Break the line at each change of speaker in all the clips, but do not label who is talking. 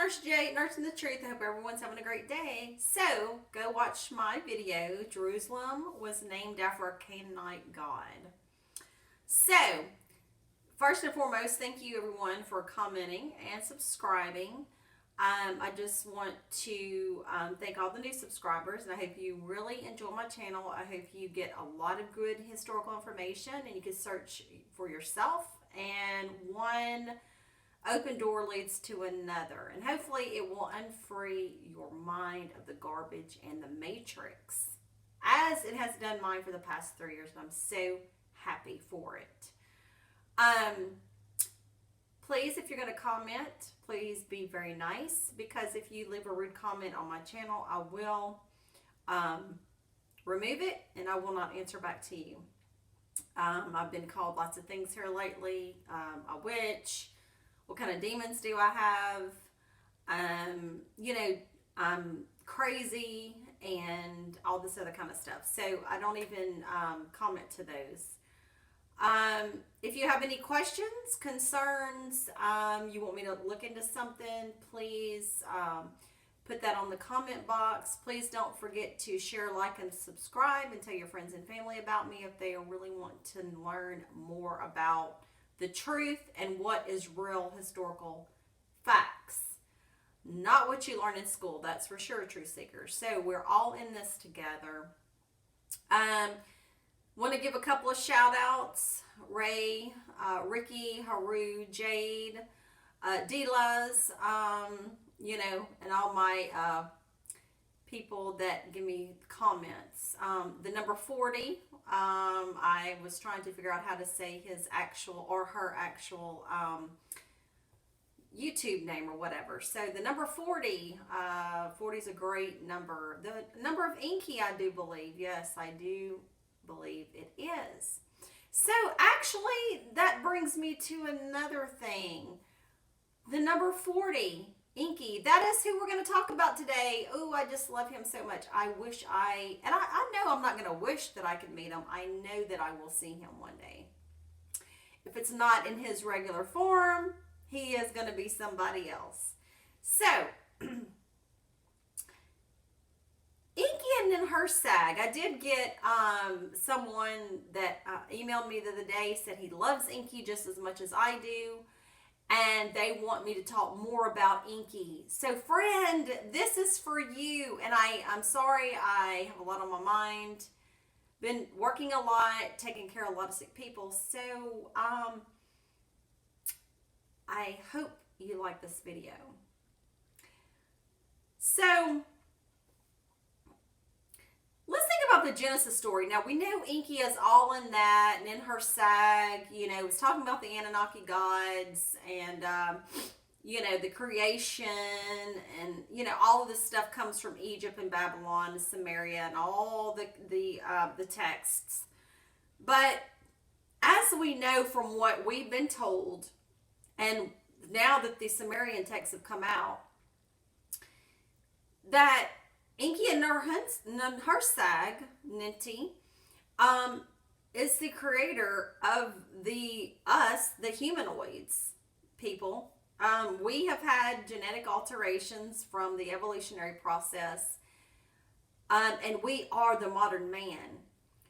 Nurse Jade, Nursing the Truth. I hope everyone's having a great day. So, go watch my video. Jerusalem was named after a Canaanite god. So, first and foremost, thank you everyone for commenting and subscribing. I just want to thank all the new subscribers, and I hope you really enjoy my channel. I hope you get a lot of good historical information, and you can search for yourself, and one open door leads to another, and hopefully it will unfree your mind of the garbage and the matrix, as it has done mine for the past 3 years, and I'm so happy for it. Please, if you're going to comment, please be very nice, because if you leave a rude comment on my channel, I will remove it and I will not answer back to you. I've been called lots of things here lately. A witch. What kind of demons do I have? I'm crazy and all this other kind of stuff. So I don't even comment to those. If you have any questions, concerns, you want me to look into something, please put that on the comment box. Please don't forget to share, like, and subscribe, and tell your friends and family about me if they really want to learn more about the truth and what is real historical facts. Not what you learn in school, that's for sure, truth seekers. So we're all in this together. Want to give a couple of shout outs. Ray, Ricky, Haru, Jade, Delaz, and all my people that give me comments. The number 40, I was trying to figure out how to say his actual or her actual YouTube name or whatever. So the number 40, 40 is a great number. The number of Enki, I do believe. Yes, I do believe it is. So actually, that brings me to another thing. The number 40, Enki, that is who we're going to talk about today. Oh, I just love him so much. I know I'm not going to wish that I could meet him. I know that I will see him one day. If it's not in his regular form, he is going to be somebody else. So, Enki and her sag. I did get someone that emailed me the other day, said he loves Enki just as much as I do, and they want me to talk more about Enki. So friend, this is for you, and I'm sorry, I have a lot on my mind, been working a lot, taking care of a lot of sick people, so I hope you like this video. So let's think about the Genesis story. Now, we know Enki is all in that, and in her sag, was talking about the Anunnaki gods, and, the creation, and, all of this stuff comes from Egypt and Babylon and Samaria and all the texts. But as we know from what we've been told, and now that the Sumerian texts have come out, that Enki and her sag, Ninti, is the creator of the humanoids people. We have had genetic alterations from the evolutionary process, and we are the modern man.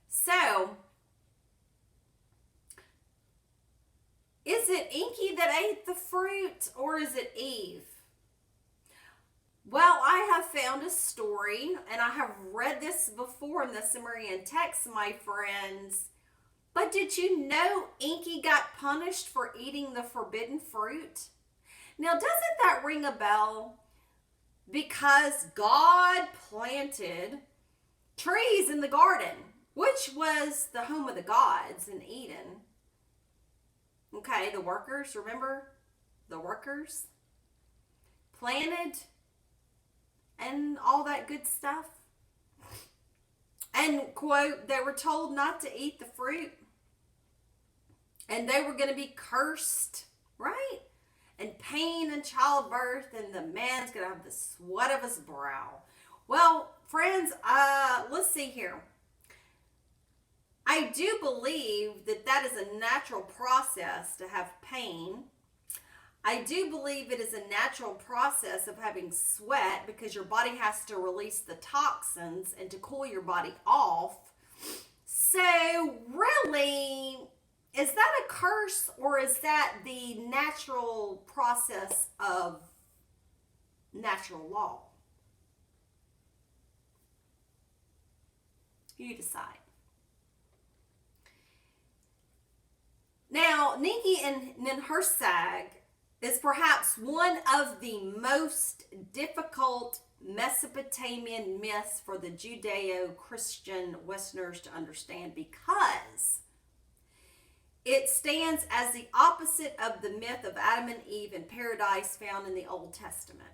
So, is it Enki that ate the fruit, or is it Eve? Well, I have found a story, and I have read this before in the Sumerian text, my friends. But did you know Enki got punished for eating the forbidden fruit? Now, doesn't that ring a bell? Because God planted trees in the garden, which was the home of the gods in Eden. Okay, the workers, remember? The workers planted and all that good stuff. And, quote, they were told not to eat the fruit. And they were going to be cursed, right? And pain and childbirth, and the man's going to have the sweat of his brow. Well, friends, let's see here. I do believe that that is a natural process to have pain. I do believe it is a natural process of having sweat because your body has to release the toxins and to cool your body off. So, really, is that a curse or is that the natural process of natural law? You decide. Now, Enki and Ninhursag is perhaps one of the most difficult Mesopotamian myths for the Judeo-Christian Westerners to understand because it stands as the opposite of the myth of Adam and Eve in paradise found in the Old Testament.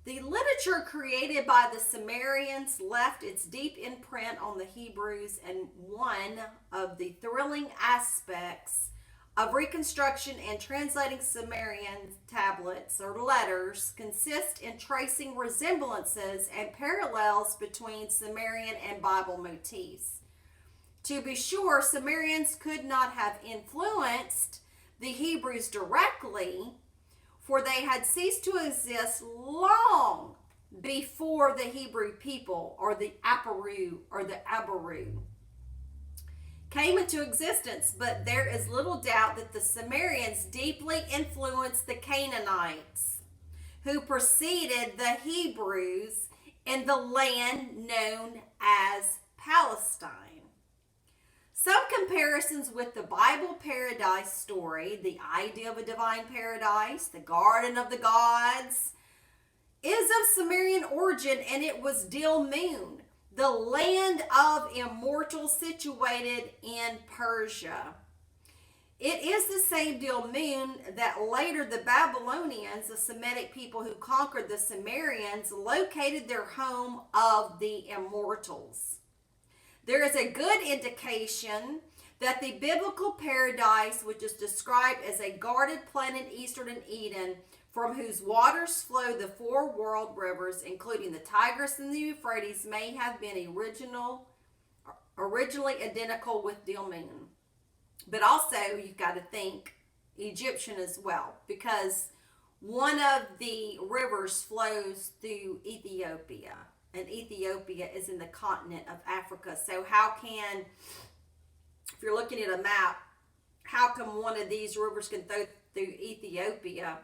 The literature created by the Sumerians left its deep imprint on the Hebrews, and one of the thrilling aspects of reconstruction and translating Sumerian tablets or letters consist in tracing resemblances and parallels between Sumerian and Bible motifs. To be sure, Sumerians could not have influenced the Hebrews directly, for they had ceased to exist long before the Hebrew people or the Abaru came into existence, but there is little doubt that the Sumerians deeply influenced the Canaanites, who preceded the Hebrews in the land known as Palestine. Some comparisons with the Bible paradise story, the idea of a divine paradise, the garden of the gods, is of Sumerian origin, and it was Dilmun, the land of immortals situated in Persia. It is the same Dilmun that later the Babylonians, the Semitic people who conquered the Sumerians, located their home of the immortals. There is a good indication that the biblical paradise, which is described as a guarded planet eastern in Eden, from whose waters flow the four world rivers, including the Tigris and the Euphrates, may have been originally identical with Dilmun. But also, you've got to think Egyptian as well, because one of the rivers flows through Ethiopia, and Ethiopia is in the continent of Africa. So how can, if you're looking at a map, how come one of these rivers can flow through Ethiopia?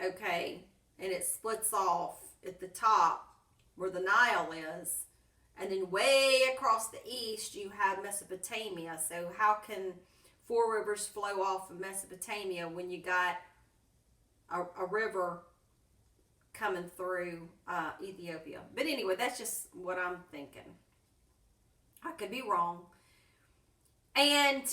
Okay, and it splits off at the top where the Nile is, and then way across the east you have Mesopotamia. So how can four rivers flow off of Mesopotamia when you got a river coming through Ethiopia? But anyway, that's just what I'm thinking. I could be wrong. And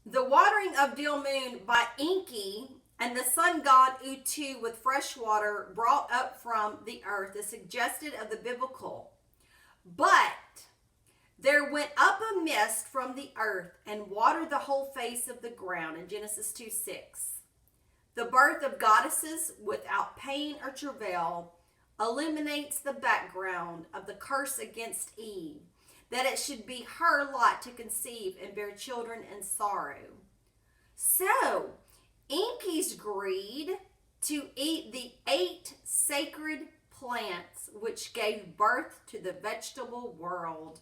the watering of Dilmun by Enki and the sun god Utu with fresh water brought up from the earth is suggested of the biblical. But there went up a mist from the earth and watered the whole face of the ground in Genesis 2:6. The birth of goddesses without pain or travail illuminates the background of the curse against Eve, that it should be her lot to conceive and bear children in sorrow. So, Enki's greed to eat the 8 sacred plants which gave birth to the vegetable world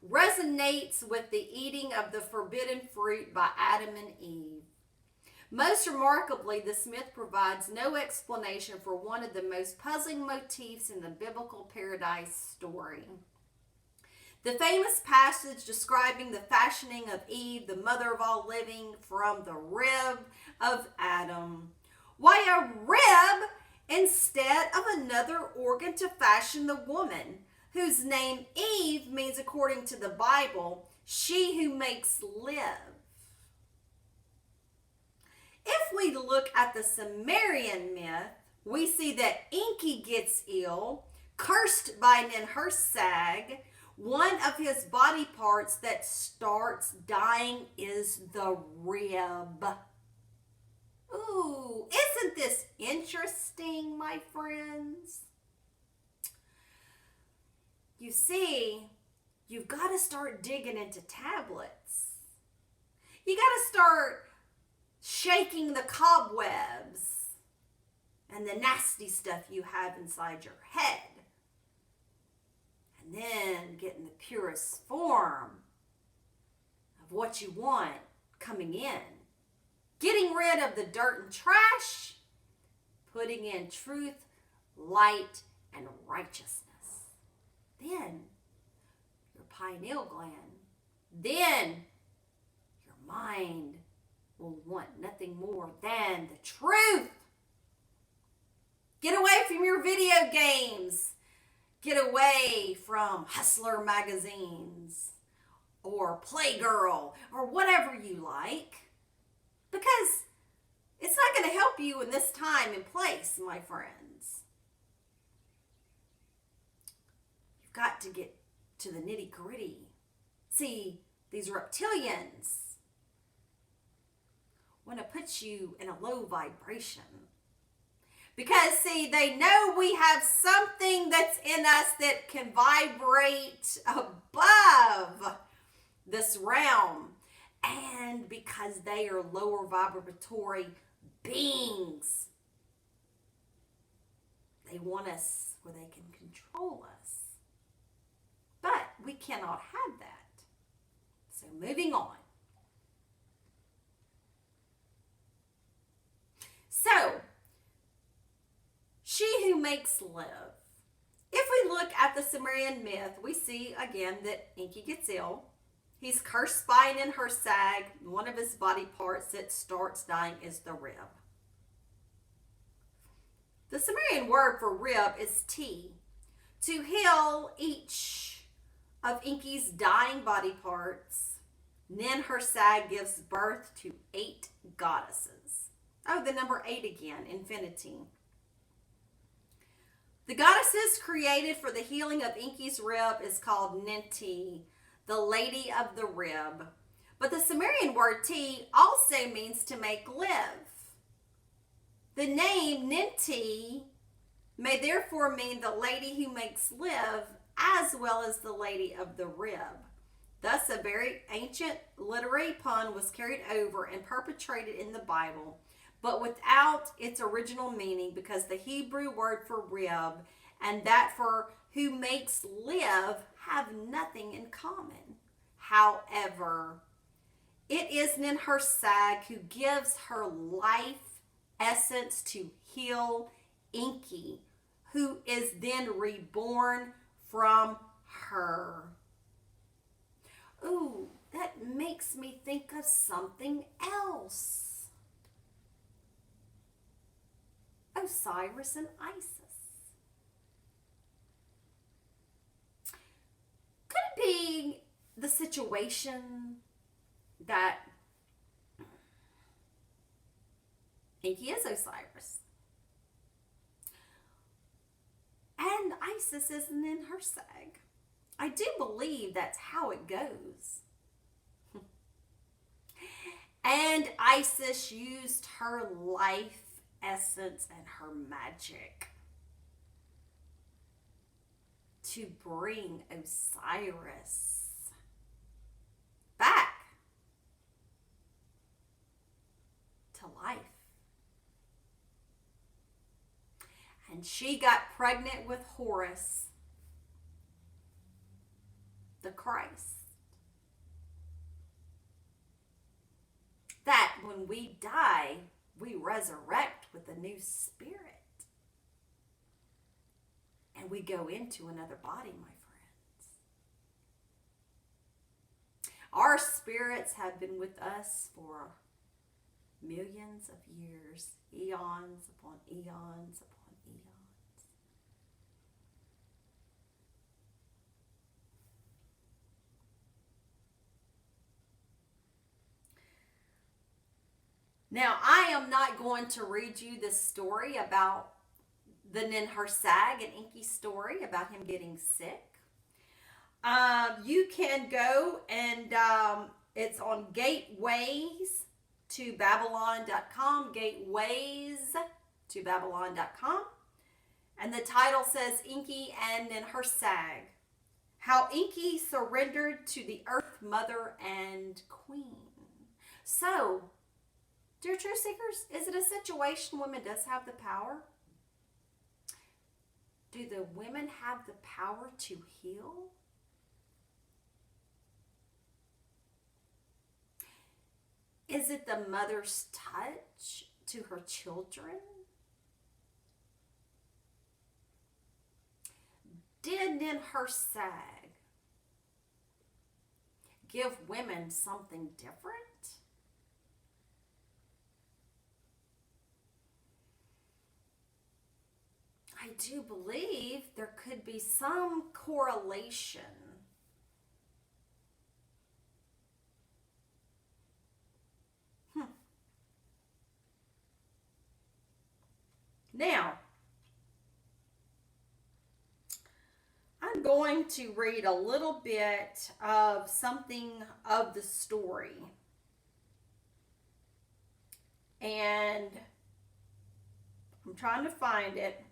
resonates with the eating of the forbidden fruit by Adam and Eve. Most remarkably, this myth provides no explanation for one of the most puzzling motifs in the biblical paradise story. The famous passage describing the fashioning of Eve, the mother of all living, from the rib of Adam. Why a rib instead of another organ to fashion the woman, whose name Eve means, according to the Bible, she who makes live? If we look at the Sumerian myth, we see that Enki gets ill, cursed by Ninhursag. One of his body parts that starts dying is the rib. Ooh, isn't this interesting, my friends? You see, you've got to start digging into tablets. You got to start shaking the cobwebs and the nasty stuff you have inside your head. And then getting the purest form of what you want coming in. Getting rid of the dirt and trash, putting in truth, light, and righteousness. Then your pineal gland, then your mind will want nothing more than the truth. Get away from your video games. Get away from Hustler magazines or Playgirl or whatever you like, because it's not going to help you in this time and place, my friends. You've got to get to the nitty-gritty. See, these reptilians want to put you in a low vibration. Because, see, they know we have something that's in us that can vibrate above this realm. And because they are lower vibratory beings, they want us where they can control us. But we cannot have that. So moving on. So, she who makes live. If we look at the Sumerian myth, we see again that Enki gets ill. He's cursed by an Enki. One of his body parts that starts dying is the rib. The Sumerian word for rib is ti. To heal each of Enki's dying body parts, Nin-Hersag gives birth to 8 goddesses. Oh, the number 8 again, infinity. The goddesses created for the healing of Enki's rib is called Ninti, the lady of the rib. But the Sumerian word ti also means to make live. The name Ninti may therefore mean the lady who makes live as well as the lady of the rib. Thus, a very ancient literary pun was carried over and perpetrated in the Bible, but without its original meaning, because the Hebrew word for rib and that for who makes live have nothing in common. However, it is Nin-Hersag who gives her life essence to heal Enki, who is then reborn from her. Ooh, that makes me think of something else. Osiris and Isis. Could it be the situation that Enki is Osiris and Isis is Nin-Hersag? I do believe that's how it goes. And Isis used her life essence and her magic to bring Osiris back to life. And she got pregnant with Horus, the Christ. That when we die, we resurrect with a new spirit. And we go into another body, my friends. Our spirits have been with us for millions of years, eons upon eons upon eons. Now, I am not going to read you this story about the Nin-Hersag and Enki's story about him getting sick. You can go and it's on gateways to Babylon.com, gateways to Babylon.com. And the title says Enki and Nin-Hersag, how Enki surrendered to the Earth Mother and Queen. So, Dear Truth Seekers, is it a situation women does have the power? Do the women have the power to heal? Is it the mother's touch to her children? Did Ninhursag give women something different? I do believe there could be some correlation. Now, I'm going to read a little bit of something of the story. And I'm trying to find it.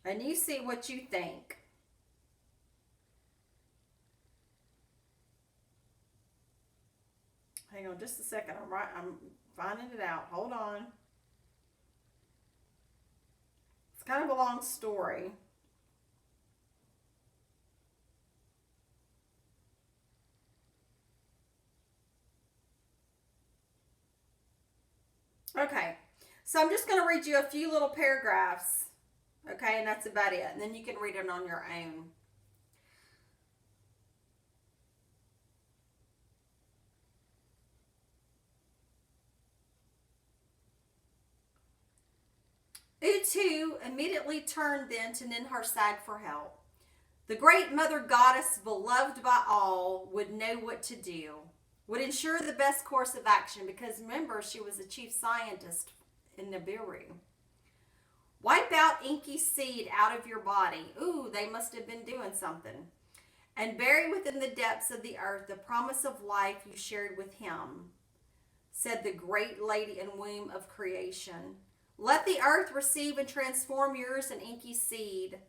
And you see what you think. Hang on just a second. I'm finding it out. Hold on. It's kind of a long story. Okay. So I'm just going to read you a few little paragraphs. Okay, and that's about it. And then you can read it on your own. Utu immediately turned then to Ninhursag for help. The great mother goddess, beloved by all, would know what to do, would ensure the best course of action, because remember, she was a chief scientist in Nibiru. Wipe out Enki's seed out of your body. Ooh, they must have been doing something. And bury within the depths of the earth the promise of life you shared with him, said the great lady and womb of creation. Let the earth receive and transform yours and Enki's seed.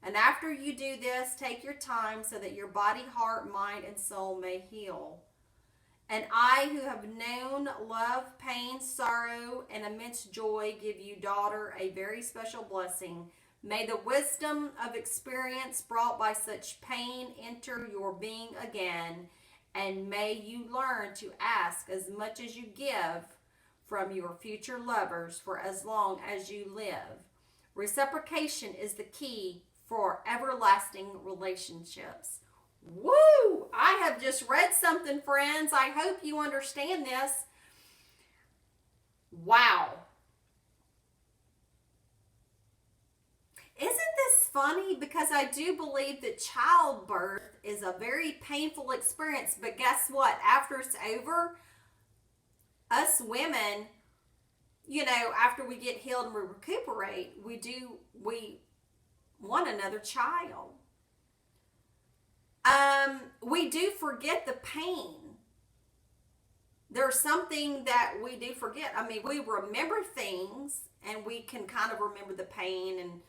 And after you do this, take your time so that your body, heart, mind, and soul may heal. And I, who have known love, pain, sorrow, and immense joy, give you, daughter, a very special blessing. May the wisdom of experience brought by such pain enter your being again, and may you learn to ask as much as you give from your future lovers for as long as you live. Reciprocation is the key for everlasting relationships. Woo! I have just read something, friends. I hope you understand this. Wow. Isn't this funny? Because I do believe that childbirth is a very painful experience. But guess what? After it's over, us women, you know, after we get healed and we recuperate, we want another child. We do forget the pain. There's something that we do forget. I mean, we remember things and we can kind of remember the pain,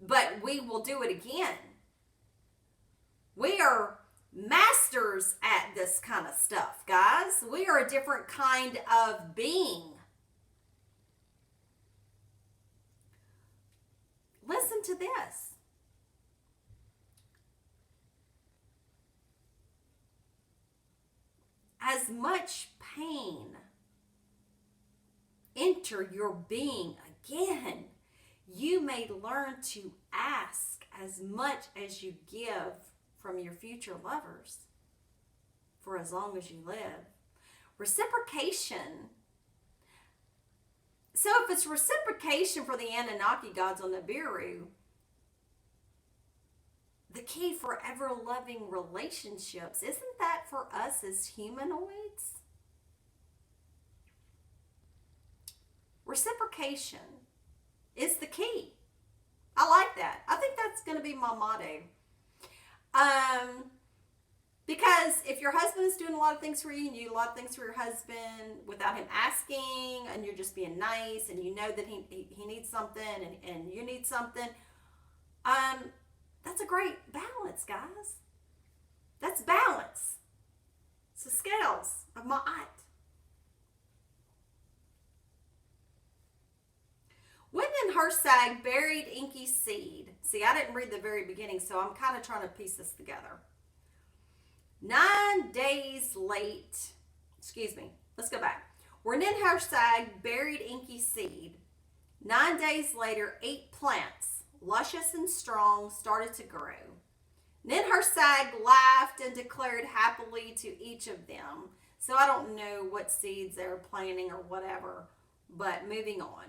but we will do it again. We are masters at this kind of stuff, guys. We are a different kind of being. Listen to this. As much pain enter your being again, you may learn to ask as much as you give from your future lovers for as long as you live. Reciprocation. So if it's reciprocation for the Anunnaki gods on Nibiru, the key for ever-loving relationships, isn't that for us as humanoids? Reciprocation is the key. I like that. I think that's going to be my motto. Because if your husband is doing a lot of things for you and you do a lot of things for your husband without him asking, and you're just being nice, and you know that he needs something and you need something, that's a great balance, guys. That's balance. It's the scales of Ma'at. When Harsag buried Enki's seed, see, I didn't read the very beginning, so I'm kind of trying to piece this together. 9 days late, let's go back. When Harsag buried Enki's seed, 9 days later, 8 plants, luscious and strong, started to grow. Harsag laughed and declared happily to each of them. So I don't know what seeds they were planting or whatever, but moving on.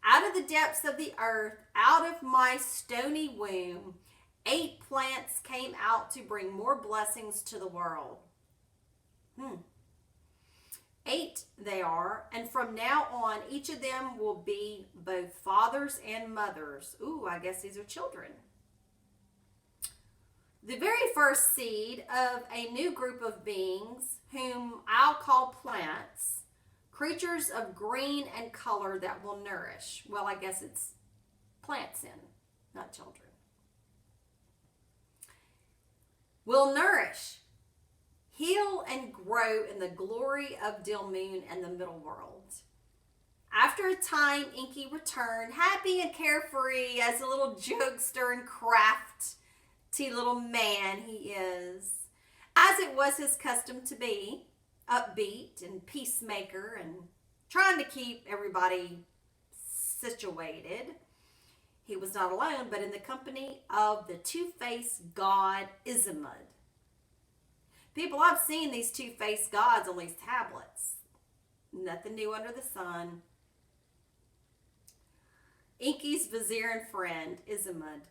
Out of the depths of the earth, out of my stony womb, 8 plants came out to bring more blessings to the world. 8 they are, and from now on, each of them will be both fathers and mothers. Ooh, I guess these are children. The very first seed of a new group of beings, whom I'll call plants, creatures of green and color that will nourish. Well, I guess it's plants in, not children. Will nourish, heal, and grow in the glory of Dilmun and the middle world. After a time, Enki returned, happy and carefree as a little jokester and crafty little man he is, as it was his custom to be, upbeat and peacemaker and trying to keep everybody situated. He was not alone, but in the company of the two-faced god Izamud. People, I've seen these two-faced gods on these tablets. Nothing new under the sun. Enki's vizier and friend, Izamud.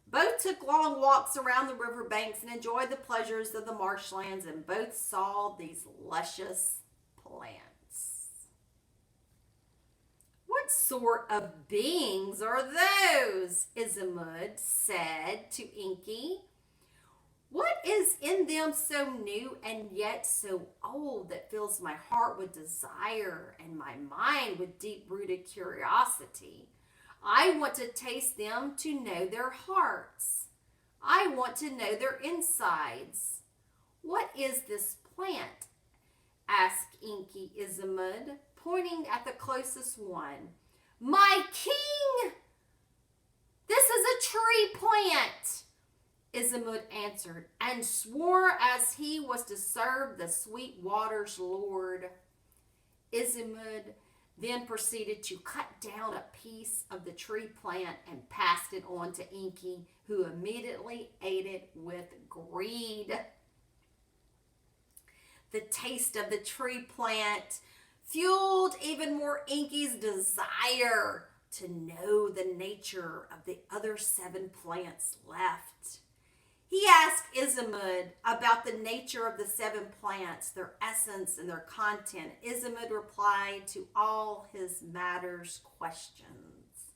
Both took long walks around the riverbanks and enjoyed the pleasures of the marshlands, and both saw these luscious plants. What sort of beings are those? Izamud said to Enki. What is in them so new and yet so old that fills my heart with desire and my mind with deep-rooted curiosity? I want to taste them to know their hearts. I want to know their insides. What is this plant? Asked Enki Izamud, pointing at the closest one. My king! This is a tree plant, Izamud answered, and swore as he was to serve the sweet water's lord. Izamud then proceeded to cut down a piece of the tree plant and passed it on to Enki, who immediately ate it with greed. The taste of the tree plant fueled even more Enki's desire to know the nature of the other 7 plants left. He asked Izamud about the nature of the 7 plants, their essence and their content. Izamud replied to all his matters questions,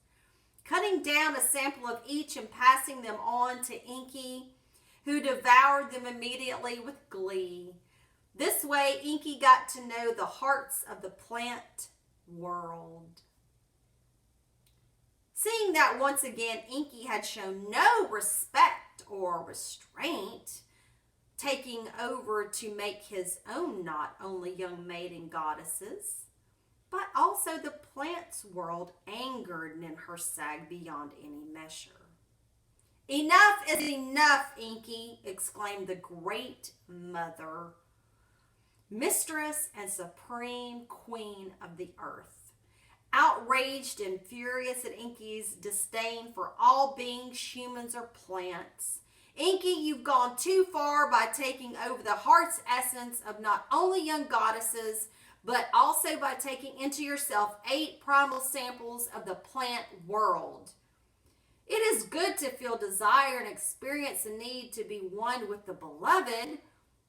cutting down a sample of each and passing them on to Enki, who devoured them immediately with glee. This way, Enki got to know the hearts of the plant world. Seeing that once again Enki had shown no respect or restraint, taking over to make his own not only young maiden goddesses, but also the plants world, angered Ninhursag beyond any measure. Enough is enough, Enki, exclaimed the great mother, mistress and supreme queen of the earth. Outraged and furious at Enki's disdain for all beings, humans or plants. Enki, you've gone too far by taking over the heart's essence of not only young goddesses, but also by taking into yourself 8 primal samples of the plant world. It is good to feel desire and experience the need to be one with the beloved,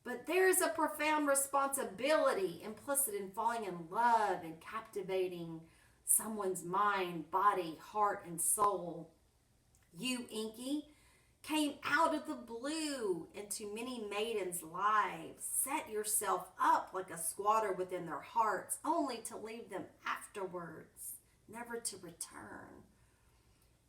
but there is a profound responsibility implicit in falling in love and captivating someone's mind, body, heart, and soul. You, Enki, came out of the blue into many maidens' lives, set yourself up like a squatter within their hearts, only to leave them afterwards, never to return.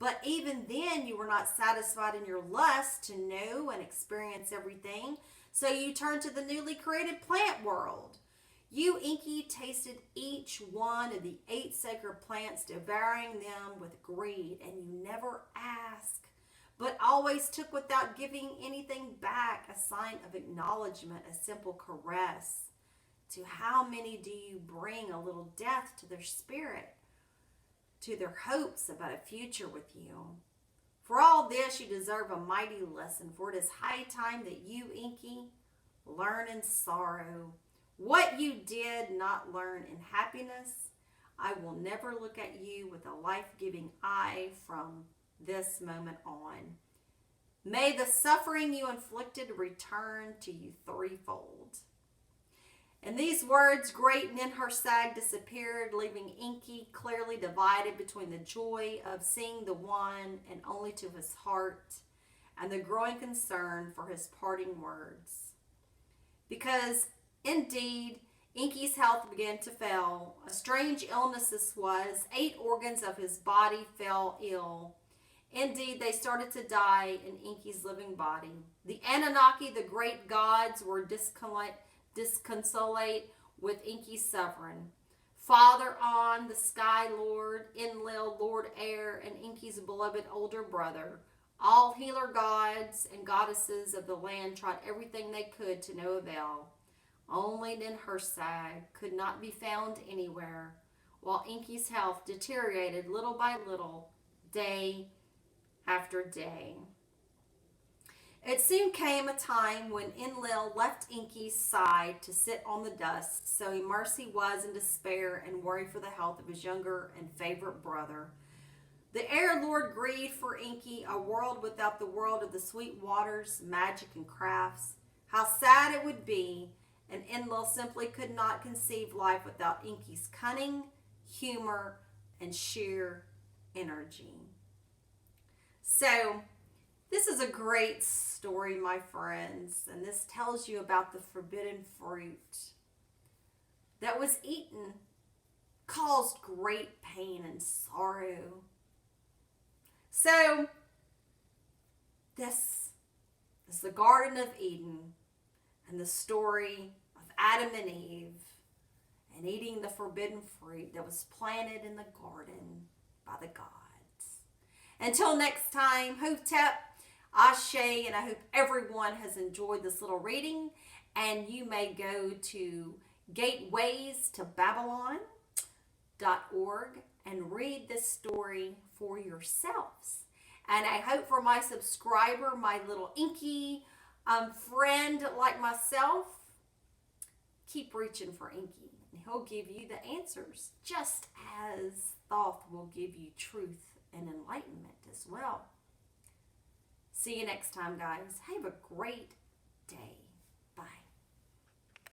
But even then, you were not satisfied in your lust to know and experience everything. So you turned to the newly created plant world. You, Enki, tasted each one of the 8 sacred plants, devouring them with greed, and you never asked, but always took without giving anything back, a sign of acknowledgement, a simple caress. To how many do you bring a little death to their spirit, to their hopes about a future with you? For all this, you deserve a mighty lesson, for it is high time that you, Enki, learn in sorrow what you did not learn in happiness. I will never look at you with a life-giving eye from this moment on. May the suffering you inflicted return to you threefold. In these words, great Ninhursag disappeared, leaving Enki clearly divided between the joy of seeing the one and only to his heart, and the growing concern for his parting words. Because, indeed, Enki's health began to fail. A strange illness this was. 8 organs of his body fell ill. Indeed, they started to die in Enki's living body. The Anunnaki, the great gods, were disconsolate with Enki's suffering. Father On, the Sky Lord, Enlil, Lord Air, and Enki's beloved older brother, all healer gods and goddesses of the land, tried everything they could to no avail. Only Ninhursag could not be found anywhere, while Enki's health deteriorated little by little, day after day. It soon came a time when Enlil left Enki's side to sit on the dust, so immersed he was in despair and worry for the health of his younger and favorite brother. The Air Lord grieved for Enki, a world without the world of the sweet waters, magic, and crafts. How sad it would be, and Enlil simply could not conceive life without Enki's cunning, humor, and sheer energy. So, this is a great story, my friends, and this tells you about the forbidden fruit that was eaten, caused great pain and sorrow. So, this is the Garden of Eden and the story of Adam and Eve and eating the forbidden fruit that was planted in the garden by the gods. Until next time, Hotep, Ashe, and I hope everyone has enjoyed this little reading, and you may go to gateways-to-Babylon.org and read this story for yourselves. And I hope for my subscriber, my little Enki friend like myself, keep reaching for Enki, and he'll give you the answers, just as Thoth will give you truth and enlightenment as well. See you next time, guys. Have a great day.